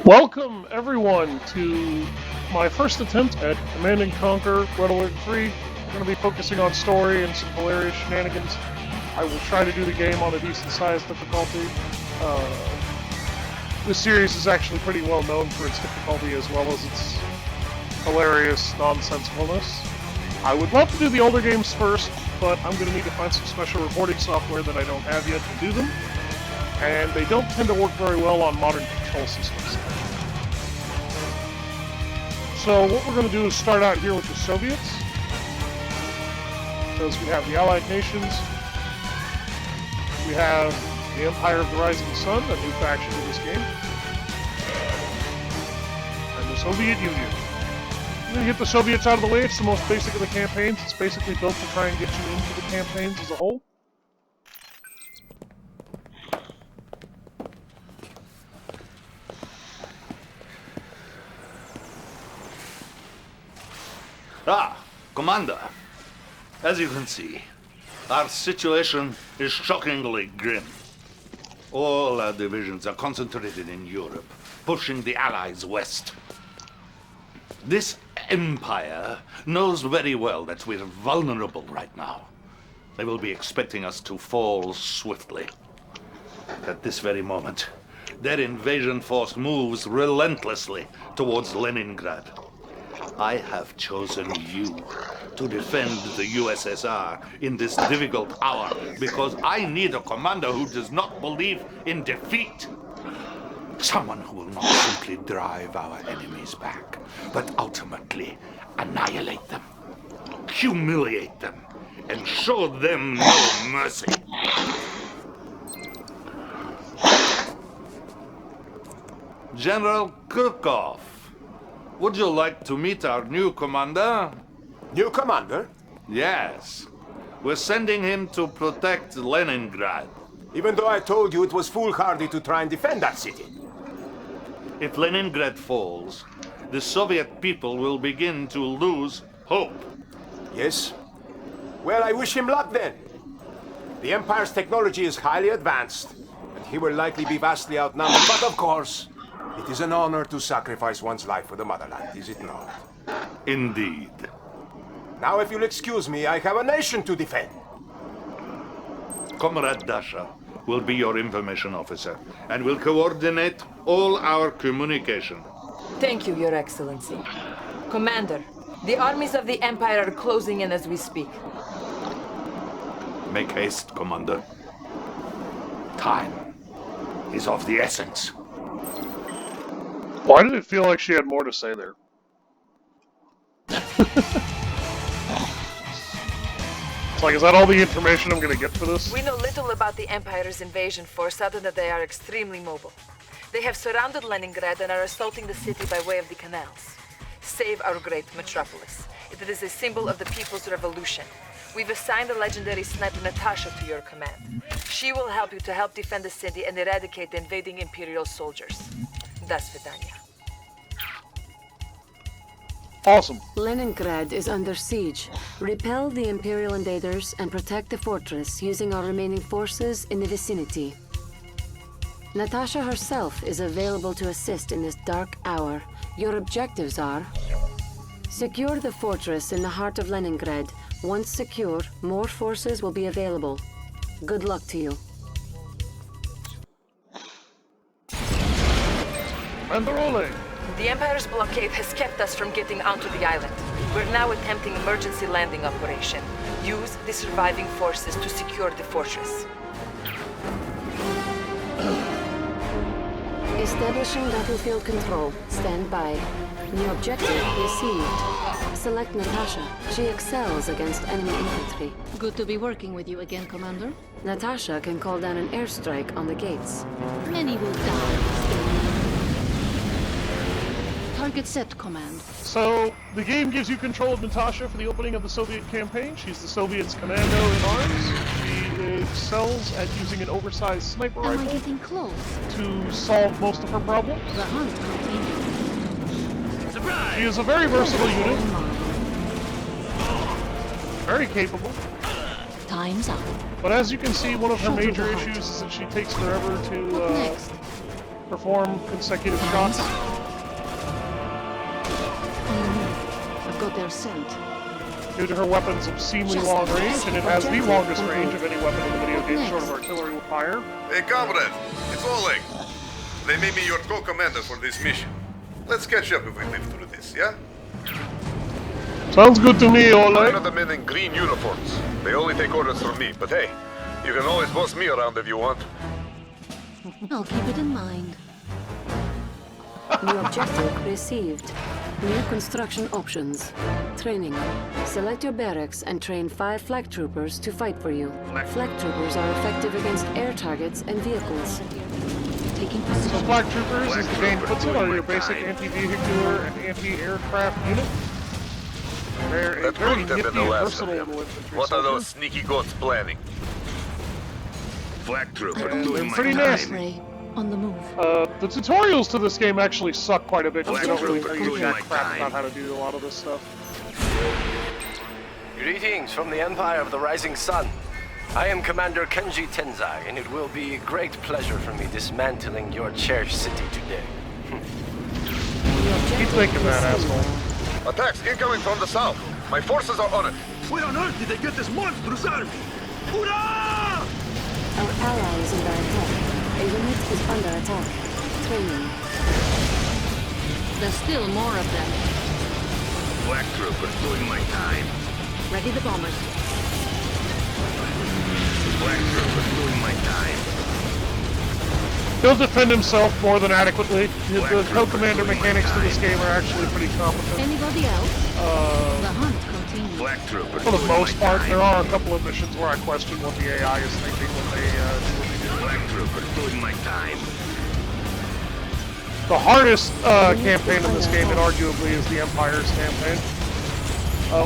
Welcome, everyone, to my first attempt at Command & Conquer Red Alert 3. We're going to be focusing on story and some hilarious shenanigans. I will try to do the game on a decent-sized difficulty. This series is actually pretty well known for its difficulty as well as its hilarious nonsensefulness. I would love to do the older games first, but I'm going to need to find some special recording software that I don't have yet to do them. And they don't tend to work very well on modern control systems. So what we're going to do is start out here with the Soviets, because we have the Allied nations, we have the Empire of the Rising Sun, a new faction in this game, and the Soviet Union. I'm going to get the Soviets out of the way. It's the most basic of the campaigns. It's basically built to try and get you into the campaigns as a whole. Commander, as you can see, our situation is shockingly grim. All our divisions are concentrated in Europe, pushing the Allies west. This empire knows very well that we're vulnerable right now. They will be expecting us to fall swiftly. At this very moment, their invasion force moves relentlessly towards Leningrad. I have chosen you to defend the USSR in this difficult hour because I need a commander who does not believe in defeat. Someone who will not simply drive our enemies back, but ultimately annihilate them, humiliate them, and show them no mercy. General Kirkov. Would you like to meet our new commander? New commander? Yes. We're sending him to protect Leningrad. Even though I told you it was foolhardy to try and defend that city. If Leningrad falls, the Soviet people will begin to lose hope. Yes? Well, I wish him luck then. The Empire's technology is highly advanced, and he will likely be vastly outnumbered, but of course, it is an honor to sacrifice one's life for the motherland, is it not? Indeed. Now, if you'll excuse me, I have a nation to defend. Comrade Dasha will be your information officer and will coordinate all our communication. Thank you, Your Excellency. Commander, the armies of the Empire are closing in as we speak. Make haste, Commander. Time is of the essence. Why did it feel like she had more to say there? It's like, is that all the information I'm gonna get for this? We know little about the Empire's invasion force other than they are extremely mobile. They have surrounded Leningrad and are assaulting the city by way of the canals. Save our great metropolis. It is a symbol of the People's Revolution. We've assigned the legendary sniper Natasha to your command. She will help you to help defend the city and eradicate the invading Imperial soldiers. До свидания. Awesome. Leningrad is under siege. Repel the Imperial invaders and protect the fortress using our remaining forces in the vicinity. Natasha herself is available to assist in this dark hour. Your objectives are: secure the fortress in the heart of Leningrad. Once secure, more forces will be available. Good luck to you. Banderole! The Empire's blockade has kept us from getting onto the island. We're now attempting emergency landing operation. Use the surviving forces to secure the fortress. Establishing battlefield control. Stand by. New objective received. Select Natasha. She excels against enemy infantry. Good to be working with you again, Commander. Natasha can call down an airstrike on the gates. Many will die. Target set, Command. So, the game gives you control of Natasha for the opening of the Soviet campaign. She's the Soviets' commando in arms. She excels at using an oversized sniper Am I rifle getting close? to solve most of her problems. The hunt continues. She is a very versatile unit, very capable. Time's up. But as you can see, one of her Shuttle major out. issues is that she takes forever What to next? perform consecutive shots. On the move. I've got their scent. Due to her weapon's obscenely long range, and it has the longest range of any weapon in the video game short of artillery with fire. Hey, comrade, it's Oleg. They made me your co-commander for this mission. Let's catch up if we live through this, yeah? Sounds good to me, I Oleg. know the men in green uniforms. They only take orders from me, but hey, you can always boss me around if you want. I'll keep it in mind. New objective received. New construction options. Training. Select your barracks and train 5 flag troopers to fight for you. Flag troopers are effective against air targets and vehicles. Taking So position. flag troopers, as the game puts it, are your basic anti-vehicular and anti-aircraft unit. They're a That very couldn't have nifty been the and last of versatile them. little infantry What are those soldier. sneaky goats planning? Flak trooper And doing they're my pretty time. nasty. Ray, on the move. The tutorials to this game actually suck quite a bit because they don't really tell you Doing jack my crap time. about how to do a lot of this stuff. Greetings from the Empire of the Rising Sun. I am Commander Kenji Tenzai, and it will be a great pleasure for me dismantling your cherished city today. Keep thinking that, asshole. Attacks incoming from the south. My forces are on it. Where on earth did they get this monstrous army? Hurrah! Our ally is under attack. A unit is under attack. Training. There's still more of them. Flak trooper doing my time. Ready the bombers. Flak trooper doing my time. He'll defend himself more than adequately. The co-commander mechanics to this game are actually pretty competent. Anybody else? The hunt continues. Flak trooper For the doing most my part, time. there are a couple of missions where I question what the AI is thinking when they do what they do. Flak trooper doing my time. The hardest campaign in this game, inarguably, is the Empire's campaign.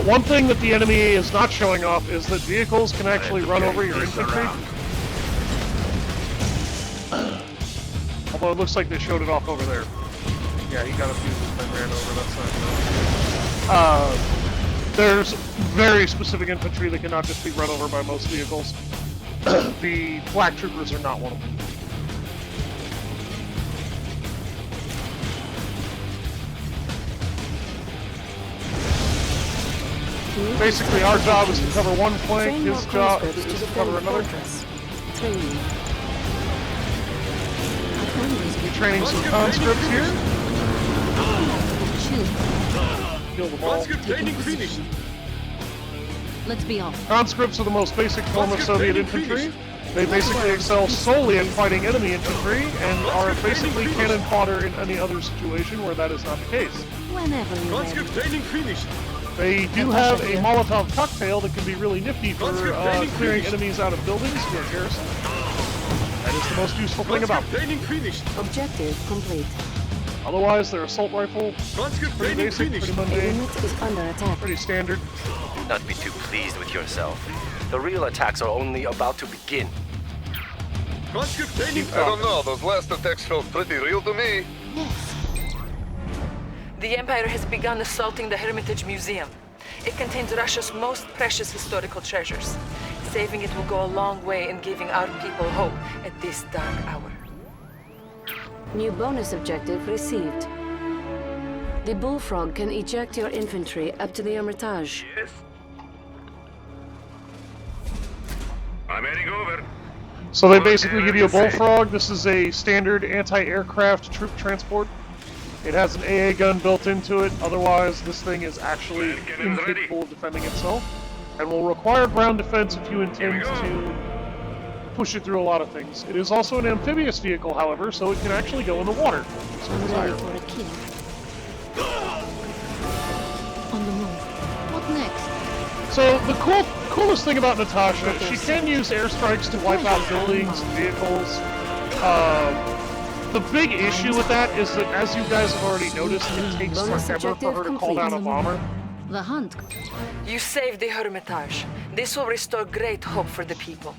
One thing that the enemy is not showing off is that vehicles can actually run over your infantry. Although it looks like they showed it off over there. Yeah, he got a few and then ran over, that's not good. There's very specific infantry that cannot just be run over by most vehicles. The flak troopers are not one of them. Basically, our job is to cover one flank, Train more his job conscripts is to to cover defend the another. fortress. Training. We're training some conscripts here. Chill. Kill them all. Taking position. Let's be off. Conscripts are the most basic form of Soviet infantry. They basically excel solely in fighting enemy infantry and are basically cannon fodder in any other situation where that is not the case. Whenever you're ready. They do have a Molotov cocktail that can be really nifty for clearing enemies out of buildings to a garrison. That is the most useful thing about them. Objective complete. Otherwise, their assault rifle, pretty basic, pretty A mundane, unit is under attack. pretty standard. Do not be too pleased with yourself. The real attacks are only about to begin. I don't know, those last attacks felt pretty real to me. Yes. The Empire has begun assaulting the Hermitage Museum. It contains Russia's most precious historical treasures. Saving it will go a long way in giving our people hope at this dark hour. New bonus objective received. The Bullfrog can eject your infantry up to the Hermitage. Yes. I'm heading over. So they basically give you a Bullfrog. This is a standard anti-aircraft troop transport. It has an AA gun built into it. Otherwise, this thing is actually incapable of defending itself, and will require ground defense if you intend to push it through a lot of things. It is also an amphibious vehicle, however, so it can actually go in the water. So I'm ready desired. for a kill. On the move. What next? So the coolest thing about Natasha, she can use airstrikes to wipe out buildings and vehicles. The big issue with that is that, as you guys have already noticed, it takes Bonus forever for her to objective call down a complete. bomber. The hunt. You saved the Hermitage. This will restore great hope for the people.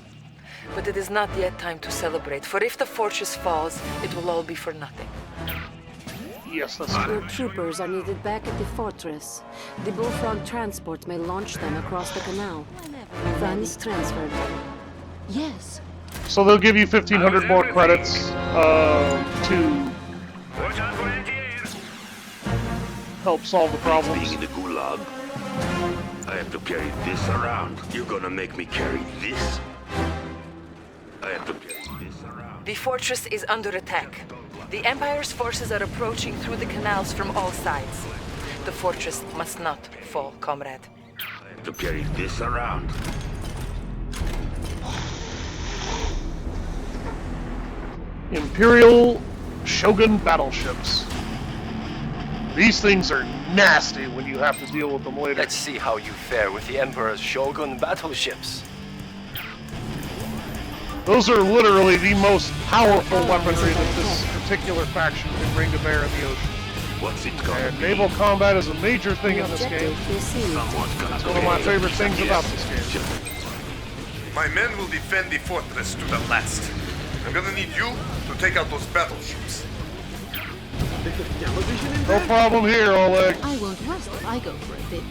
But it is not yet time to celebrate, for if the fortress falls, it will all be for nothing. Yes, that's Your true. troopers are needed back at the fortress. The Bullfrog transport may launch them across the canal. Funds transferred. Yes. So they'll give you 1,500 more credits to help solve the Being problems. in the gulag, I have to carry this around. You're gonna make me carry this? I have to carry this around. The fortress is under attack. The Empire's forces are approaching through the canals from all sides. The fortress must not fall, comrade. I have to carry this around. Imperial Shogun Battleships. These things are nasty when you have to deal with them later. Let's see how you fare with the Emperor's Shogun Battleships. Those are literally the most powerful weaponry that this particular faction can bring to bear in the ocean. What's it gonna And be? naval combat is a major thing New in this game. objective received. Someone's gonna It's one of my favorite things about this game. My men will defend the fortress to the last. I'm gonna need you to take out those battleships. No problem here, Oleg. I won't rest if I go for a bit.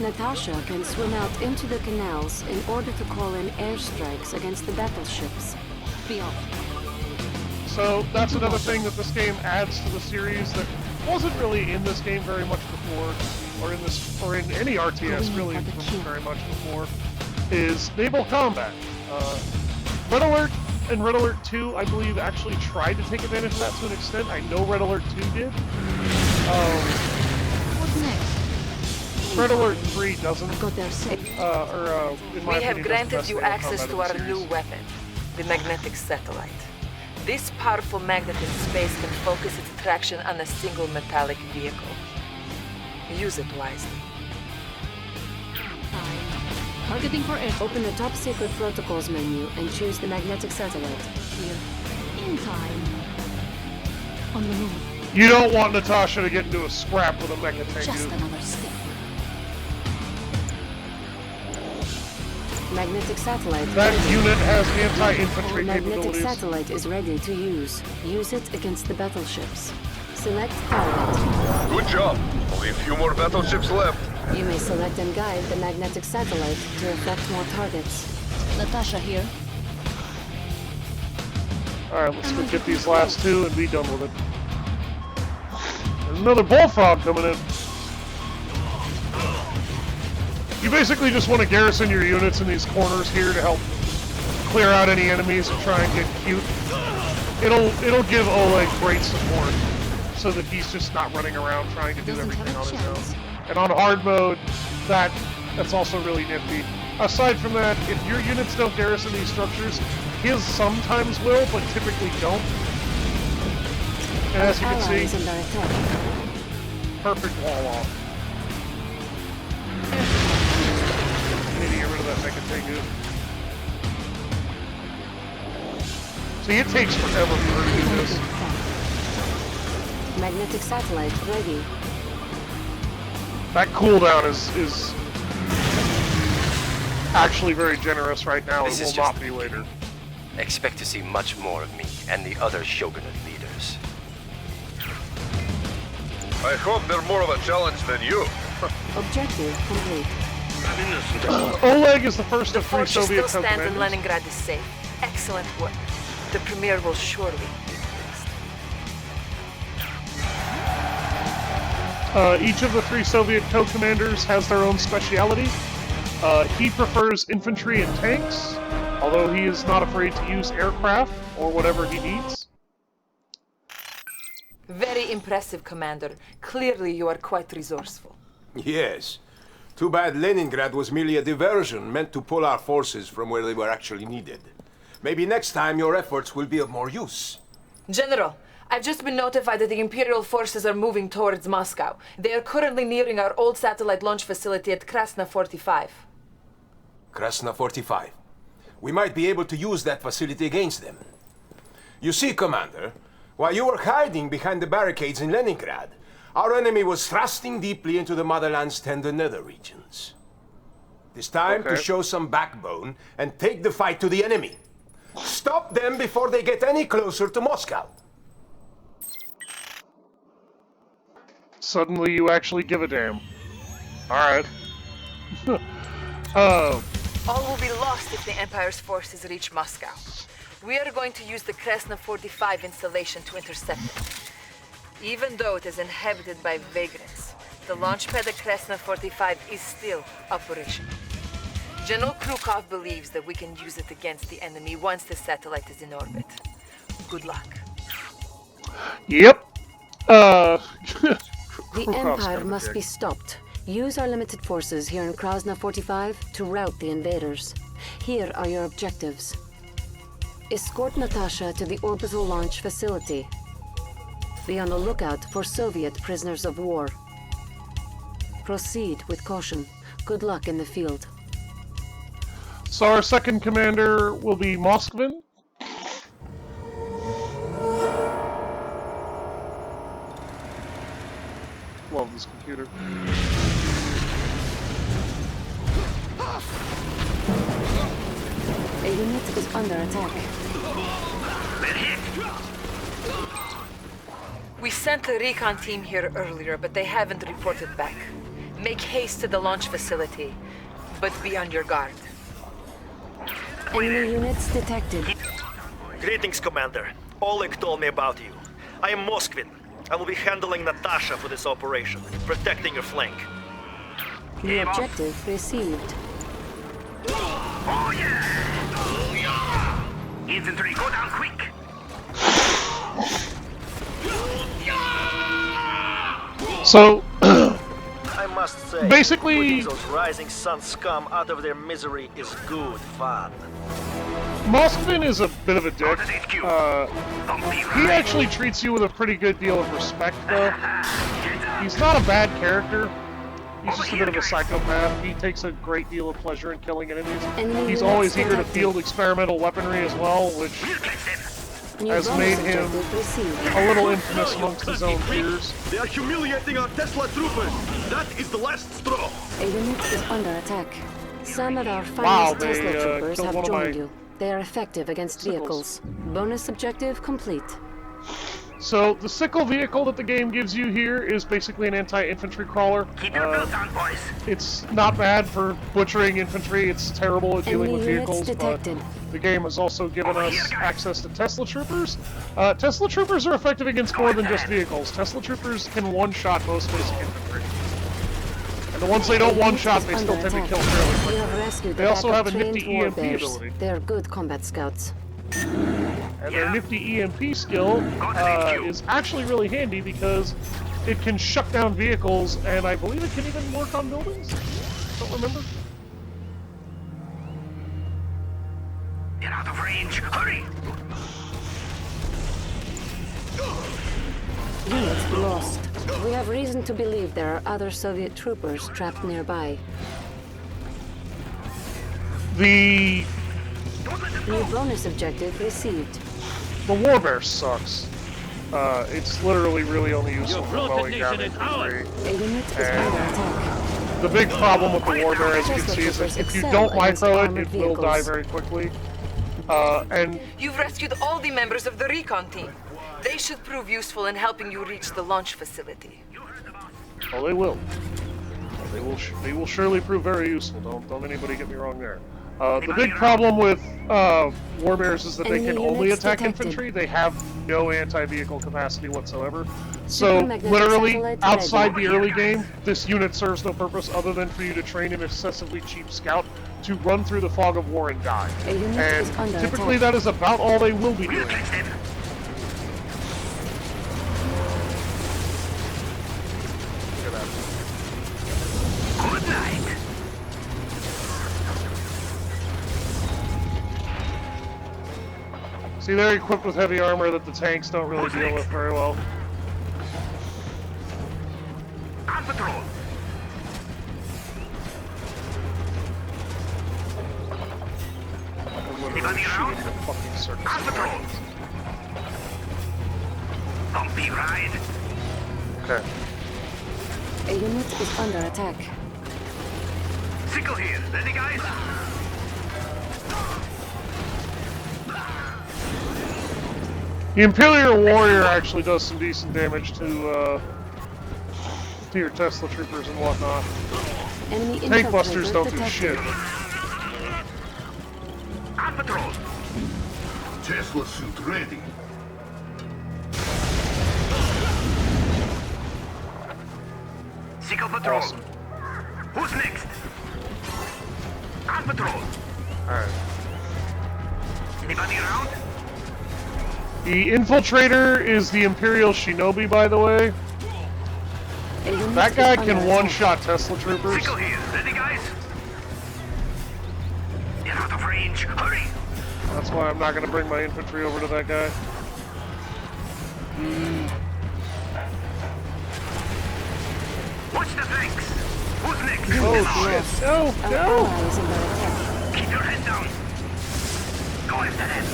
Natasha can swim out into the canals in order to call in airstrikes against the battleships. Be off. So that's another thing that this game adds to the series that wasn't really in this game very much before, or in any RTS really very much before, is naval combat. Red Alert and Red Alert 2, I believe, actually tried to take advantage of that to an extent. I know Red Alert 2 did. What's next? Red Alert 3 doesn't. Got their safe. In my We have opinion, does the granted best you naval access combat to in our the new series. weapon, the magnetic satellite. This powerful magnet in space can focus its attraction on a single metallic vehicle. Use it wisely. Targeting for air. Open the top secret protocols menu and choose the magnetic satellite. Here. In time. On the move. You don't want Natasha to get into a scrap with a mega tank, Just dude. another step. Magnetic satellite. That ready. unit has anti-infantry Magnetic capabilities. satellite is ready to use. Use it against the battleships. Select target. Good job. Only a few more battleships left. You may select and guide the magnetic satellite to affect more targets. Natasha here. Alright, let's go get these last two and be done with it. There's another bullfrog coming in. You basically just want to garrison your units in these corners here to help clear out any enemies and try and get cute. It'll give Oleg great support so that he's just not running around trying to do Doesn't everything have on a his own. chance. And on hard mode, that's also really nifty. Aside from that, if your units don't garrison these structures, his sometimes will, but typically don't. And as you can Ally is see, under attack. perfect wall off. I need to get rid of that mega thing, dude. See, it takes forever for her to do this. Magnetic satellite ready. That cooldown is actually very generous right now and This will is not just be later. Expect to see much more of me and the other Shogunate leaders. I hope they're more of a challenge than you. Objective complete. Oleg is the first The of three fortress Soviet still stands and commanders. Leningrad is safe. Excellent work. The Premier will surely be pleased. Each of the three Soviet co-commanders has their own speciality. He prefers infantry and tanks, although he is not afraid to use aircraft or whatever he needs. Very impressive, Commander. Clearly you are quite resourceful. Yes. Too bad Leningrad was merely a diversion meant to pull our forces from where they were actually needed. Maybe next time your efforts will be of more use. General, I've just been notified that the Imperial forces are moving towards Moscow. They are currently nearing our old satellite launch facility at Krasna 45. Krasna 45. We might be able to use that facility against them. You see, Commander, while you were hiding behind the barricades in Leningrad, our enemy was thrusting deeply into the motherland's tender nether regions. It's time to Okay. show some backbone and take the fight to the enemy. Stop them before they get any closer to Moscow. Suddenly you actually give a damn. Alright. All will be lost if the Empire's forces reach Moscow. We are going to use the Kresna 45 installation to intercept it. Even though it is inhabited by vagrants, the launchpad at Kresna 45 is still operational. General Krukov believes that we can use it against the enemy once the satellite is in orbit. Good luck. Yep. The Krukov's Empire kind of a must dick. be stopped. Use our limited forces here in Krasna 45 to rout the invaders. Here are your objectives. Escort Natasha to the orbital launch facility. Be on the lookout for Soviet prisoners of war. Proceed with caution. Good luck in the field. So our second commander will be Moskvin. Love this computer. A unit is under attack. We sent the recon team here earlier, but they haven't reported back. Make haste to the launch facility, but be on your guard. Enemy units detected. Greetings, Commander. Oleg told me about you. I am Moskvin. I will be handling Natasha for this operation, protecting your flank. New objective received. Oh yeah! Infantry, go down quick! So, I must say, basically, putting those Rising Sun scum out of their misery is good fun. Moskvin is a bit of a dick. He actually treats you with a pretty good deal of respect, though. He's not a bad character. He's just a bit of a psychopath. He takes a great deal of pleasure in killing enemies. He's always eager to field experimental weaponry as well, which has made him a little infamous amongst his own peers. They are humiliating our Tesla troopers. That is the last straw. A unit is under attack. Some of our Wow, finest they, Tesla troopers killed have one of joined my you. They are effective against vehicles. Bonus objective complete. So, the sickle vehicle that the game gives you here is basically an anti-infantry crawler. Keep your belt on, boys. It's not bad for butchering infantry, it's terrible at dealing with vehicles, but the game has also given us access to Tesla troopers. Tesla troopers are effective against more than just vehicles. Tesla troopers can one-shot most basic infantry. And the ones they don't one-shot, they still tend to kill fairly quickly. They also have a nifty EMP ability. They are good combat scouts. And their nifty EMP skill is actually really handy because it can shut down vehicles, and I believe it can even work on buildings? Don't remember. Get out of range! Hurry! Unit lost. We have reason to believe there are other Soviet troopers trapped nearby. The New bonus objective received. Warbear sucks. It's literally really only useful for mowing down infantry. A unit is under attack. The big problem with the Warbear, as you can see, is that if you don't micro it, it will die very quickly. And You've rescued all the members of the recon team. They should prove useful in helping you reach the launch facility. well, they will. They will surely prove very useful. Don't anybody get me wrong there. The big problem with Warbears is that they can only attack infantry. They have no anti-vehicle capacity whatsoever. So, literally, outside the early game, this unit serves no purpose other than for you to train an excessively cheap scout to run through the fog of war and die. And typically that is about all they will be doing. Good night. See, they're equipped with heavy armor that the tanks don't really deal with very well. On patrol. Literally shooting the fucking circus. On patrol. Bumpy ride. Okay. A unit is under attack. Sickle here. Ready, guys? The Imperial Warrior actually does some decent damage to your Tesla troopers and whatnot. Enemy Tank busters don't do detected. shit. On patrol. Tesla suit ready. Sickle patrol. Awesome. Who's next? On patrol. Alright. Anybody around? The infiltrator is the Imperial Shinobi, by the way. That guy can one-shot Tesla troopers. Sickle here. Ready, guys? You're out of range. Hurry! That's why I'm not going to bring my infantry over to that guy. Watch the flanks. Who's next? Oh shit! No! No! Keep your head down. Go after them.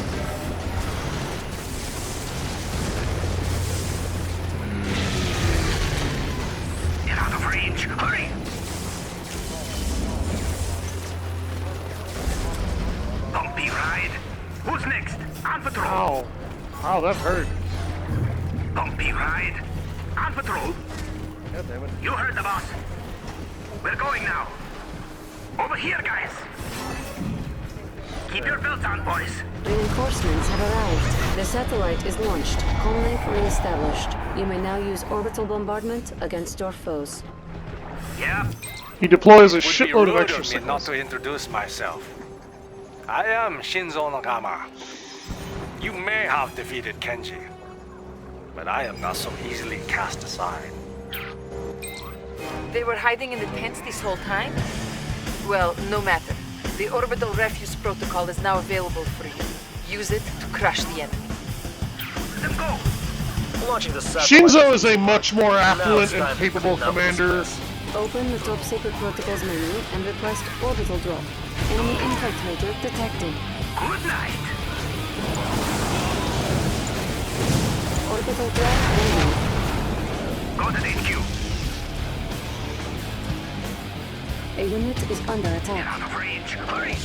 You're out of range. Hurry! Bumpy ride. Who's next? On patrol. Ow. Ow, that hurt. Bumpy ride. On patrol. God damn it. You heard the boss. We're going now. Over here, guys. Keep your belts on, boys. Reinforcements have arrived. The satellite is launched. Comlink re-established. You may now use orbital bombardment against your foes. Yeah. He deploys a Would be shitload of rude extra of me not signals. to introduce myself. I am Shinzo Nagama. You may have defeated Kenji, but I am not so easily cast aside. They were hiding in the tents this whole time? Well, no matter. The orbital refuse protocol is now available for you. Use it to crush the enemy. Let them go. Launching the satellite. Shinzo is a much more Now affluent it's and time to capable clean up this commander. mess. Open the top secret protocols menu and request orbital drop. Enemy infiltrator detected. Good night. Orbital drop ready. Go to the HQ. A unit is under You're attack. out of range. Hurry.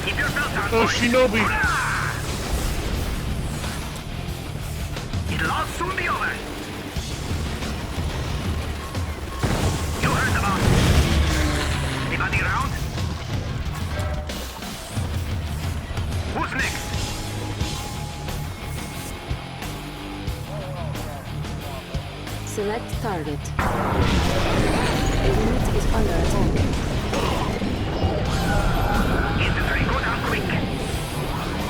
Keep your belt on, Oh, boys. Shinobi. Hurrah! It'll all soon be over. You heard the boss. Anybody around? Who's next? Select target. A unit is under attack. Infantry, go down quick.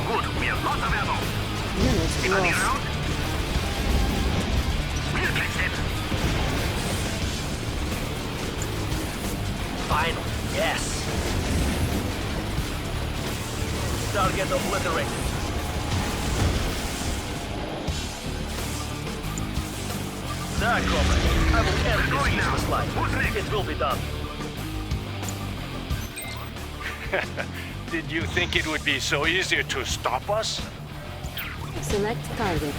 Good, we have lots of ammo. Unit Anybody lost. around? We'll catch them. Final. Yes. Target obliterated. There, comrade. I will end this useless life. It will be done. Did you think it would be so easy to stop us? Select target.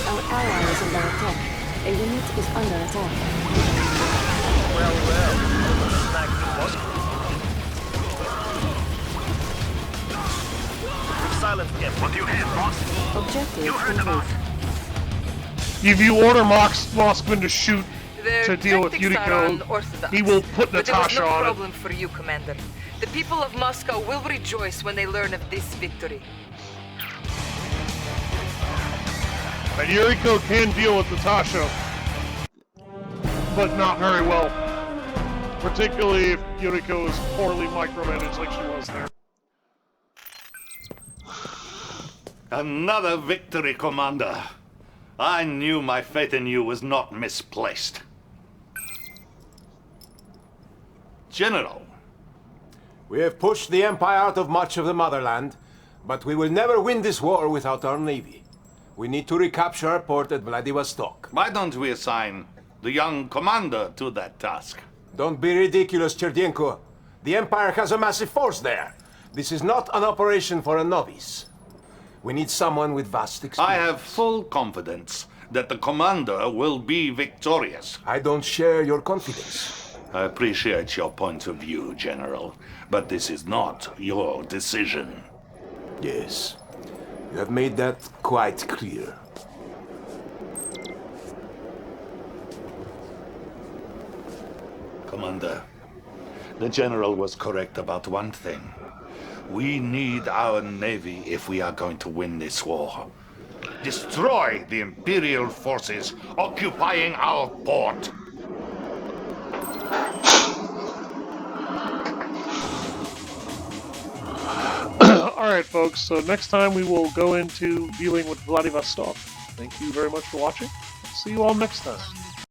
Our ally is under attack. A unit is under attack. Well, snack the Moscow. Silence him. What do you have, boss? Objective You heard the boss. complete. If you order Moskvin to shoot Their to deal with tactics are Yuriko, unorthodox, he will put but there was Natasha no on it. problem for you, Commander. The people of Moscow will rejoice when they learn of this victory. And Yuriko can deal with Natasha, but not very well. Particularly if Yuriko is poorly micromanaged like she was there. Another victory, Commander. I knew my faith in you was not misplaced. General. We have pushed the Empire out of much of the motherland, but we will never win this war without our navy. We need to recapture our port at Vladivostok. Why don't we assign the young commander to that task? Don't be ridiculous, Cherdienko. The Empire has a massive force there. This is not an operation for a novice. We need someone with vast experience. I have full confidence that the commander will be victorious. I don't share your confidence. I appreciate your point of view, General, but this is not your decision. Yes. You have made that quite clear. Commander, the General was correct about one thing. We need our Navy if we are going to win this war. Destroy the Imperial forces occupying our port. Alright folks, so next time we will go into dealing with Vladivostok. Thank you very much for watching. See you all next time.